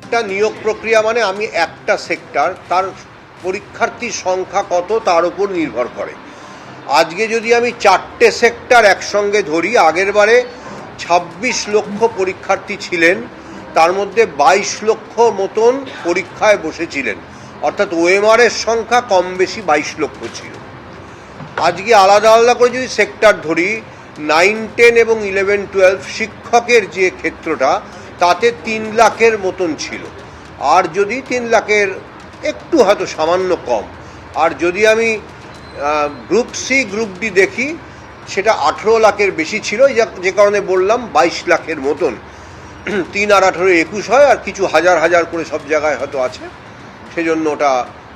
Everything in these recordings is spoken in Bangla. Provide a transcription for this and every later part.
একটা নিয়োগ প্রক্রিয়া মানে আমি একটা সেক্টর, তার পরীক্ষার্থীর সংখ্যা কত তার উপর নির্ভর করে। আজকে যদি আমি 4টে সেক্টর একসঙ্গে ধরি, আগের বারে 26 লক্ষ পরীক্ষার্থী ছিলেন, তার মধ্যে 22 লক্ষ মতন পরীক্ষায় বসেছিলেন, অর্থাৎ ওএমআরের সংখ্যা কম বেশি 22 লক্ষ ছিল। আজকে আলাদা আলাদা করে যদি সেক্টর ধরি, 9, 10 এবং 11, 12 শিক্ষকের যে ক্ষেত্রটা, তাতে 3 লাখের মতন ছিল। আর যদি 3 লাখের একটু হয়তো সামান্য কম। আর যদি আমি গ্রুপ সি গ্রুপ ডি দেখি, সেটা 18 লাখের বেশি ছিল, যে কারণে বললাম 22 লাখের মতন। 3 আর 18 21 হয়, আর কিছু হাজার হাজার করে সব জায়গায় হয়তো আছে, সেজন্য ওটা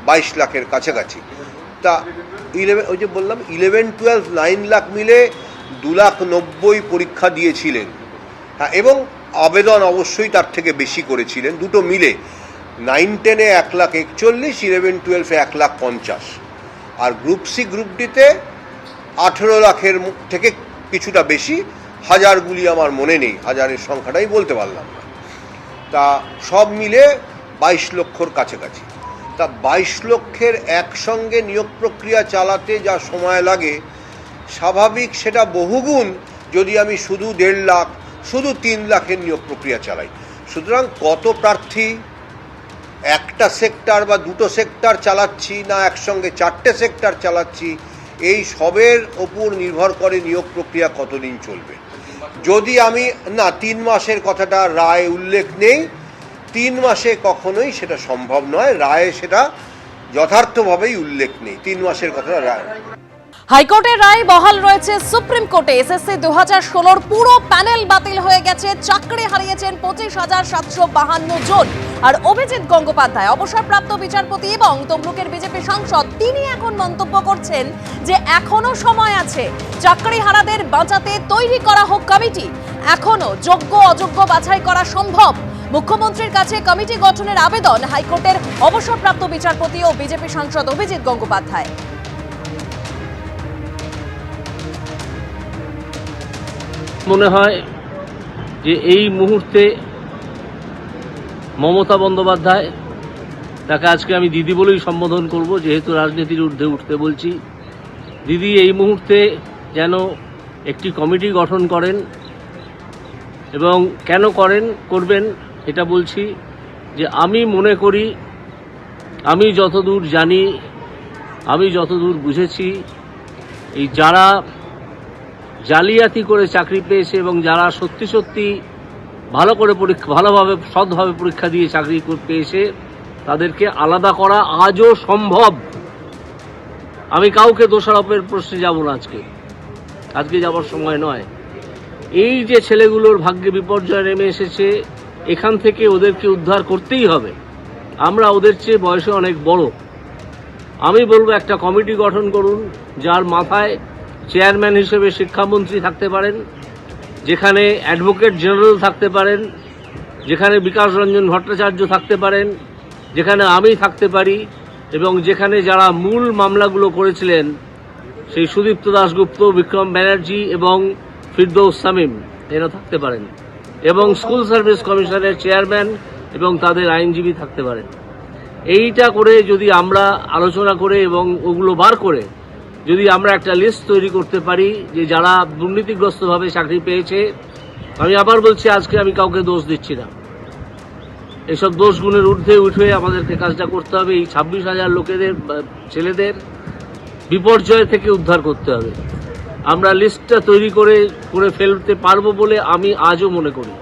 22 লাখের কাছাকাছি। তা 11, ওই যে বললাম 11, 12, 9 লাখ মিলে 2,90,000 পরীক্ষা দিয়েছিলেন। হ্যাঁ, এবং আবেদন অবশ্যই তার থেকে বেশি করেছিলেন, দুটো মিলে। 9, 10-এ 1,41,000, 11, 12-এ 1,50,000। আর গ্রুপ সি গ্রুপ ডিতে 18 লাখের থেকে কিছুটা বেশি, হাজারগুলি আমার মনে নেই, হাজারের সংখ্যাটাই বলতে পারলাম না। তা সব মিলে 22 লক্ষর কাছাকাছি। তা 22 লক্ষের একসঙ্গে নিয়োগ প্রক্রিয়া চালাতে যা সময় লাগে, স্বাভাবিক সেটা বহুগুণ যদি আমি শুধু 1.5 লাখ, শুধু 3 লাখের নিয়োগ প্রক্রিয়া চালাই। সুতরাং কত প্রার্থী, একটা সেক্টর বা দুটো সেক্টর চালাচ্ছি না একসঙ্গে 4টে সেক্টর চালাচ্ছি, এই সবের ওপর নির্ভর করে নিয়োগ প্রক্রিয়া কতদিন চলবে। যদি আমি না 3 মাসের কথাটা রায় উল্লেখ নেই, 3 মাসে কখনোই সেটা সম্ভব নয়, রায়ে সেটা যথার্থভাবেই উল্লেখ নেই 3 মাসের কথাটা রায়। হাইকোর্টের রায় বহাল রয়েছে সুপ্রিম কোর্টে। এসএসসি 2016 পুরো প্যানেল বাতিল হয়ে গেছে, চাকরি হারিয়েছেন 25,752 জন। আর অভিজিৎ গঙ্গোপাধ্যায়, অবসরপ্রাপ্ত বিচারপতি এবং তমলুকের বিজেপি সাংসদ, তিনি এখন মন্তব্য করছেন যে এখনো সময় আছে, চাকরি হারাদের বাঁচাতে তৈরি করা হোক কমিটি, এখনো যোগ্য অযোগ্য বাছাই করা সম্ভব। মুখ্যমন্ত্রীর কাছে কমিটি গঠনের আবেদন হাইকোর্টের অবসরপ্রাপ্ত বিচারপতি ও বিজেপি সাংসদ অভিজিৎ গঙ্গোপাধ্যায়। মনে হয় যে এই মুহূর্তে মমতা বন্দ্যোপাধ্যায়, তাকে আজকে আমি দিদি বলেই সম্বোধন করব, যেহেতু রাজনীতির ঊর্ধ্বে উঠতে বলছি, দিদি এই মুহূর্তে যেন একটি কমিটি গঠন করেন। এবং কেন করবেন এটা বলছি যে আমি মনে করি, আমি যতদূর জানি, আমি যতদূর বুঝেছি, এই যারা জালিয়াতি করে চাকরি পেয়েছে এবং যারা সত্যি সত্যি ভালোভাবে সৎভাবে পরীক্ষা দিয়ে চাকরি পেয়েছে, তাদেরকে আলাদা করা আজও সম্ভব। আমি কাউকে দোষারোপের প্রশ্নে যাব না, আজকে যাবার সময় নয়। এই যে ছেলেগুলোর ভাগ্যে বিপর্যয় নেমে এসেছে, এখান থেকে ওদেরকে উদ্ধার করতেই হবে। আমরা ওদের চেয়ে বয়সে অনেক বড়। আমি বলবো একটা কমিটি গঠন করুন, যার মাথায় চেয়ারম্যান হিসেবে শিক্ষামন্ত্রী থাকতে পারেন, যেখানে অ্যাডভোকেট জেনারেল থাকতে পারেন, যেখানে বিকাশ রঞ্জন ভট্টাচার্য থাকতে পারেন, যেখানে আমি থাকতে পারি, এবং যেখানে যারা মূল মামলাগুলো করেছিলেন সেই সুদীপ্ত দাশগুপ্ত, বিক্রম ব্যানার্জি এবং ফিরদৌস শামীম, এরা থাকতে পারেন, এবং স্কুল সার্ভিস কমিশনের চেয়ারম্যান এবং তাদের আইনজীবী থাকতে পারেন। এইটা করে যদি আমরা আলোচনা করে এবং ওগুলো বার করে যদি আমরা একটা লিস্ট তৈরি করতে পারি যে যারা দুর্নীতিগ্রস্তভাবে চাকরি পেয়েছে, আমি আবার বলছি, আজকে আমি কাউকে দোষ দিচ্ছি না, এসব দোষগুণের ঊর্ধ্বে উঠে আমাদেরকে কাজটা করতে হবে। এই 26,000 লোকেদের, ছেলেদের বিপর্যয় থেকে উদ্ধার করতে হবে। আমরা লিস্টটা তৈরি করে ফেলতে পারবো বলে আমি আজও মনে করি।